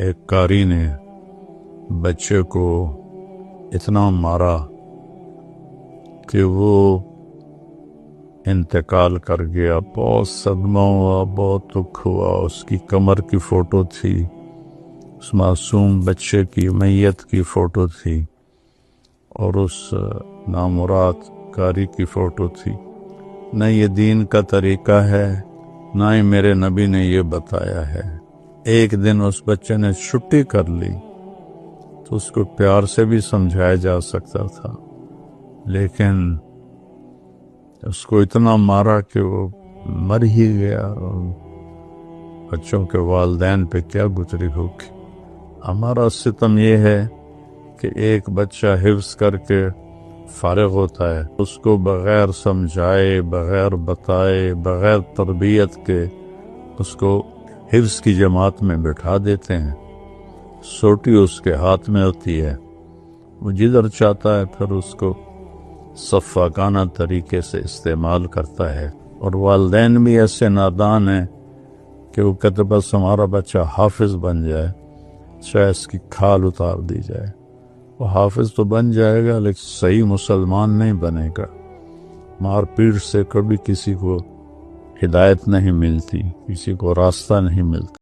ایک قاری نے بچے کو اتنا مارا کہ وہ انتقال کر گیا۔ بہت صدمہ ہوا، بہت دکھ ہوا۔ اس کی کمر کی فوٹو تھی، اس معصوم بچے کی میت کی فوٹو تھی، اور اس نامراد قاری کی فوٹو تھی۔ نہ یہ دین کا طریقہ ہے، نہ ہی میرے نبی نے یہ بتایا ہے۔ ایک دن اس بچے نے چھٹی کر لی تو اس کو پیار سے بھی سمجھایا جا سکتا تھا، لیکن اس کو اتنا مارا کہ وہ مر ہی گیا۔ بچوں کے والدین پہ کیا گزری ہوگی۔ ہمارا ستم یہ ہے کہ ایک بچہ حفظ کر کے فارغ ہوتا ہے، اس کو بغیر سمجھائے، بغیر بتائے، بغیر تربیت کے اس کو حفظ کی جماعت میں بٹھا دیتے ہیں۔ سوٹی اس کے ہاتھ میں ہوتی ہے، وہ جدھر چاہتا ہے پھر اس کو سفاکانہ طریقے سے استعمال کرتا ہے۔ اور والدین بھی ایسے نادان ہیں کہ وہ کہتے بس ہمارا بچہ حافظ بن جائے، چاہے اس کی کھال اتار دی جائے۔ وہ حافظ تو بن جائے گا لیکن صحیح مسلمان نہیں بنے گا۔ مار پیٹ سے کبھی کسی کو ہدایت نہیں ملتی، کسی کو راستہ نہیں ملتا۔